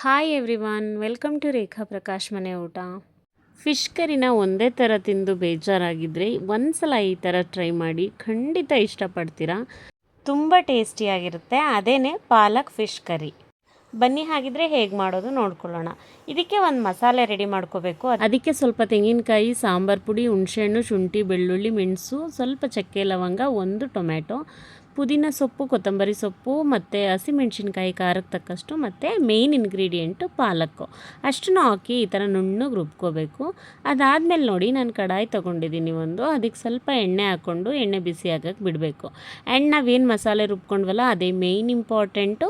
Hi everyone, welcome to ರೇಖಾ ಪ್ರಕಾಶ್ ಮನೆ ಊಟ. Fish ಕರಿನ ಒಂದೇ ಥರ ತಿಂದು ಬೇಜಾರಾಗಿದ್ದರೆ ಒಂದ್ಸಲ ಈ ಥರ ಟ್ರೈ ಮಾಡಿ, ಖಂಡಿತ ಇಷ್ಟಪಡ್ತೀರಾ. ತುಂಬ ಟೇಸ್ಟಿಯಾಗಿರುತ್ತೆ. ಅದೇನೇ ಪಾಲಕ್ ಫಿಶ್ ಕರಿ. ಬನ್ನಿ ಹಾಗಿದ್ರೆ ಹೇಗೆ ಮಾಡೋದು ನೋಡ್ಕೊಳ್ಳೋಣ. ಇದಕ್ಕೆ ಒಂದು ಮಸಾಲೆ ರೆಡಿ ಮಾಡ್ಕೋಬೇಕು. ಅದಕ್ಕೆ ಸ್ವಲ್ಪ ತೆಂಗಿನಕಾಯಿ, ಸಾಂಬಾರು ಪುಡಿ, ಹುಣಸೆಹಣ್ಣು, ಶುಂಠಿ, ಬೆಳ್ಳುಳ್ಳಿ, ಮೆಣಸು, ಸ್ವಲ್ಪ ಚಕ್ಕೆ ಲವಂಗ, ಒಂದು ಟೊಮ್ಯಾಟೊ, ಪುದೀನ ಸೊಪ್ಪು, ಕೊತ್ತಂಬರಿ ಸೊಪ್ಪು ಮತ್ತು ಹಸಿಮೆಣ್ಸಿನ್ಕಾಯಿ ಖಾರಕ್ಕೆ ತಕ್ಕಷ್ಟು, ಮತ್ತು ಮೇಯ್ನ್ ಇಂಗ್ರೀಡಿಯೆಂಟು ಪಾಲಕ್ಕು ಅಷ್ಟನ್ನು ಹಾಕಿ ಈ ಥರ ನುಣ್ಣಗೆ ರುಬ್ಕೋಬೇಕು. ಅದಾದಮೇಲೆ ನೋಡಿ, ನಾನು ಕಡಾಯಿ ತೊಗೊಂಡಿದ್ದೀನಿ ಒಂದು. ಅದಕ್ಕೆ ಸ್ವಲ್ಪ ಎಣ್ಣೆ ಹಾಕ್ಕೊಂಡು ಎಣ್ಣೆ ಬಿಸಿ ಆಗಕ್ಕೆ ಬಿಡಬೇಕು. ಆ್ಯಂಡ್ ನಾವೇನು ಮಸಾಲೆ ರುಬ್ಕೊಂಡ್ವಲ್ಲ ಅದೇ ಮೇಯ್ನ್ ಇಂಪಾರ್ಟೆಂಟು.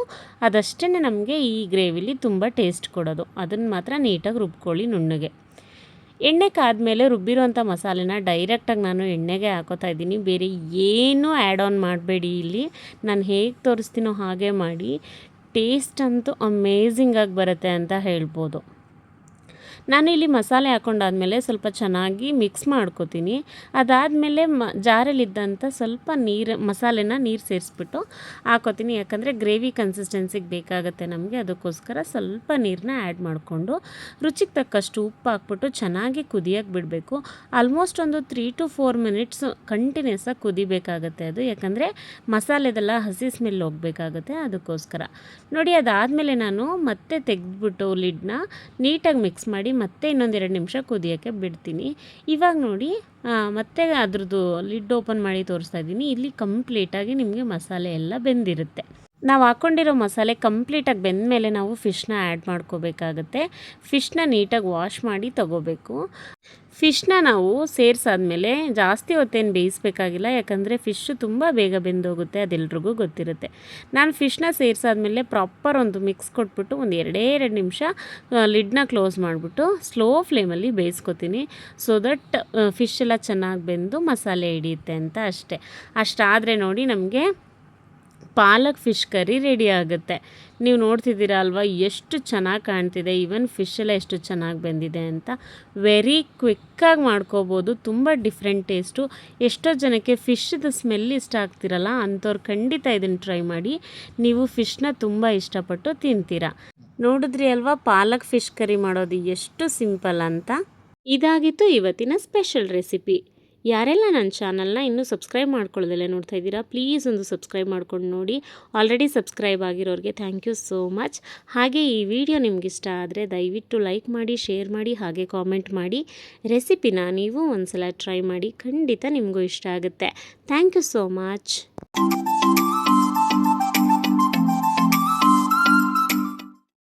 ಅದಷ್ಟೇ ನಮಗೆ ಈ ಗ್ರೇವಿಲಿ ತುಂಬ ಟೇಸ್ಟ್ ಕೊಡೋದು. ಅದನ್ನು ಮಾತ್ರ ನೀಟಾಗಿ ರುಬ್ಕೊಳ್ಳಿ ನುಣ್ಣಗೆ. ಎಣ್ಣೆ ಕಾದ್ಮೇಲೆ ರುಬ್ಬಿರೋಂಥ ಮಸಾಲೆನ ಡೈರೆಕ್ಟಾಗಿ ನಾನು ಎಣ್ಣೆಗೆ ಹಾಕೋತಾ ಇದ್ದೀನಿ. ಬೇರೆ ಏನೂ ಆ್ಯಡ್ ಆನ್ ಮಾಡಬೇಡಿ. ಇಲ್ಲಿ ನಾನು ಹೇಗೆ ತೋರಿಸ್ತೀನೋ ಹಾಗೆ ಮಾಡಿ. ಟೇಸ್ಟ್ ಅಂತೂ ಅಮೇಝಿಂಗಾಗಿ ಬರುತ್ತೆ ಅಂತ ಹೇಳ್ಬೋದು. ನಾನು ಇಲ್ಲಿ ಮಸಾಲೆ ಹಾಕೊಂಡಾದ್ಮೇಲೆ ಸ್ವಲ್ಪ ಚೆನ್ನಾಗಿ ಮಿಕ್ಸ್ ಮಾಡ್ಕೋತೀನಿ. ಅದಾದಮೇಲೆ ಜಾರಲ್ಲಿದ್ದಂಥ ಸ್ವಲ್ಪ ಮಸಾಲೆನ ನೀರು ಸೇರಿಸ್ಬಿಟ್ಟು ಹಾಕೋತೀನಿ. ಯಾಕಂದರೆ ಗ್ರೇವಿ ಕನ್ಸಿಸ್ಟೆನ್ಸಿಗೆ ಬೇಕಾಗುತ್ತೆ ನಮಗೆ. ಅದಕ್ಕೋಸ್ಕರ ಸ್ವಲ್ಪ ನೀರನ್ನ ಆ್ಯಡ್ ಮಾಡಿಕೊಂಡು ರುಚಿಗೆ ತಕ್ಕಷ್ಟು ಉಪ್ಪು ಹಾಕ್ಬಿಟ್ಟು ಚೆನ್ನಾಗಿ ಕುದಿಯೋಕ್ಕೆ ಬಿಡಬೇಕು. ಆಲ್ಮೋಸ್ಟ್ ಒಂದು 3 to 4 ಮಿನಿಟ್ಸ್ ಕಂಟಿನ್ಯೂಸ್ ಆಗಿ ಕುದಿಬೇಕಾಗತ್ತೆ ಅದು. ಯಾಕಂದರೆ ಮಸಾಲೆದೆಲ್ಲ ಹಸಿ ಸ್ಮೆಲ್ ಹೋಗಬೇಕಾಗುತ್ತೆ. ಅದಕ್ಕೋಸ್ಕರ ನೋಡಿ. ಅದಾದಮೇಲೆ ನಾನು ಮತ್ತೆ ತೆಗೆದ್ಬಿಟ್ಟು ಲಿಡ್ನ ನೀಟಾಗಿ ಮಿಕ್ಸ್ ಮಾಡಿ ಮತ್ತೆ ಇನ್ನೊಂದು 2 ನಿಮಿಷ ಕುದಿಯೋಕ್ಕೆ ಬಿಡ್ತೀನಿ. ಇವಾಗ ನೋಡಿ, ಮತ್ತೆ ಅದ್ರದ್ದು ಲಿಡ್ ಓಪನ್ ಮಾಡಿ ತೋರಿಸ್ತಾ ಇದ್ದೀನಿ. ಇಲ್ಲಿ ಕಂಪ್ಲೀಟಾಗಿ ನಿಮಗೆ ಮಸಾಲೆ ಎಲ್ಲ ಬೆಂದಿರುತ್ತೆ. ನಾವು ಹಾಕ್ಕೊಂಡಿರೋ ಮಸಾಲೆ ಕಂಪ್ಲೀಟಾಗಿ ಬೆಂದ ಮೇಲೆ ನಾವು ಫಿಶ್ನ ಆ್ಯಡ್ ಮಾಡ್ಕೋಬೇಕಾಗತ್ತೆ. ಫಿಶ್ನ ನೀಟಾಗಿ ವಾಶ್ ಮಾಡಿ ತಗೋಬೇಕು. ಫಿಶ್ನ ನಾವು ಸೇರಿಸಾದ್ಮೇಲೆ ಜಾಸ್ತಿ ಹೊತ್ತೇನು ಬೇಯಿಸಬೇಕಾಗಿಲ್ಲ. ಯಾಕಂದರೆ ಫಿಶ್ಶು ತುಂಬ ಬೇಗ ಬೆಂದೋಗುತ್ತೆ, ಅದೆಲ್ರಿಗೂ ಗೊತ್ತಿರುತ್ತೆ. ನಾನು ಫಿಶ್ನ ಸೇರಿಸಾದ್ಮೇಲೆ ಪ್ರಾಪರ್ ಒಂದು ಮಿಕ್ಸ್ ಕೊಟ್ಬಿಟ್ಟು ಒಂದು 2 ನಿಮಿಷ ಲಿಡ್ನ ಕ್ಲೋಸ್ ಮಾಡಿಬಿಟ್ಟು ಸ್ಲೋ ಫ್ಲೇಮಲ್ಲಿ ಬೇಯಿಸ್ಕೊತೀನಿ. ಸೊ ದಟ್ ಫಿಶ್ ಎಲ್ಲ ಚೆನ್ನಾಗಿ ಬೆಂದು ಮಸಾಲೆ ಹಿಡಿಯುತ್ತೆ ಅಂತ ಅಷ್ಟೇ. ಅಷ್ಟಾದರೆ ನೋಡಿ, ನಮಗೆ ಪಾಲಕ್ ಫಿಶ್ ಕರಿ ರೆಡಿ ಆಗುತ್ತೆ. ನೀವು ನೋಡ್ತಿದ್ದೀರಾ ಅಲ್ವಾ, ಎಷ್ಟು ಚೆನ್ನಾಗಿ ಕಾಣ್ತಿದೆ. ಈವನ್ ಫಿಶ್ ಎಲ್ಲ ಎಷ್ಟು ಚೆನ್ನಾಗಿ ಬೆಂದಿದೆ ಅಂತ. ವೆರಿ ಕ್ವಿಕ್ಕಾಗಿ ಮಾಡ್ಕೋಬೋದು. ತುಂಬ ಡಿಫ್ರೆಂಟ್ ಟೇಸ್ಟು. ಎಷ್ಟೋ ಜನಕ್ಕೆ ಫಿಶ್ದು ಸ್ಮೆಲ್ ಇಷ್ಟ ಆಗ್ತಿರಲ್ಲ, ಅಂಥವ್ರು ಖಂಡಿತ ಇದನ್ನು ಟ್ರೈ ಮಾಡಿ. ನೀವು ಫಿಶ್ನ ತುಂಬ ಇಷ್ಟಪಟ್ಟು ತಿಂತೀರಾ. ನೋಡಿದ್ರಿ ಅಲ್ವಾ ಪಾಲಕ್ ಫಿಶ್ ಕರಿ ಮಾಡೋದು ಎಷ್ಟು ಸಿಂಪಲ್ ಅಂತ. ಇದಾಗಿತ್ತು ಇವತ್ತಿನ ಸ್ಪೆಷಲ್ ರೆಸಿಪಿ. ಯಾರೆಲ್ಲ ನನ್ನ ಚಾನಲ್ನ ಇನ್ನೂ ಸಬ್ಸ್ಕ್ರೈಬ್ ಮಾಡ್ಕೊಳ್ಳೋದಲ್ಲೇ ನೋಡ್ತಾ ಇದ್ದೀರಾ, ಪ್ಲೀಸ್ ಒಂದು ಸಬ್ಸ್ಕ್ರೈಬ್ ಮಾಡ್ಕೊಂಡು ನೋಡಿ. ಆಲ್ರೆಡಿ ಸಬ್ಸ್ಕ್ರೈಬ್ ಆಗಿರೋರಿಗೆ ಥ್ಯಾಂಕ್ ಯು ಸೋ ಮಚ್. ಹಾಗೆ ಈ ವಿಡಿಯೋ ನಿಮ್ಗೆ ಇಷ್ಟ ಆದರೆ ದಯವಿಟ್ಟು ಲೈಕ್ ಮಾಡಿ, ಶೇರ್ ಮಾಡಿ, ಹಾಗೆ ಕಾಮೆಂಟ್ ಮಾಡಿ. ರೆಸಿಪಿನ ನೀವು ಒಂದ್ಸಲ ಟ್ರೈ ಮಾಡಿ, ಖಂಡಿತ ನಿಮಗೂ ಇಷ್ಟ ಆಗುತ್ತೆ. Thank you so much.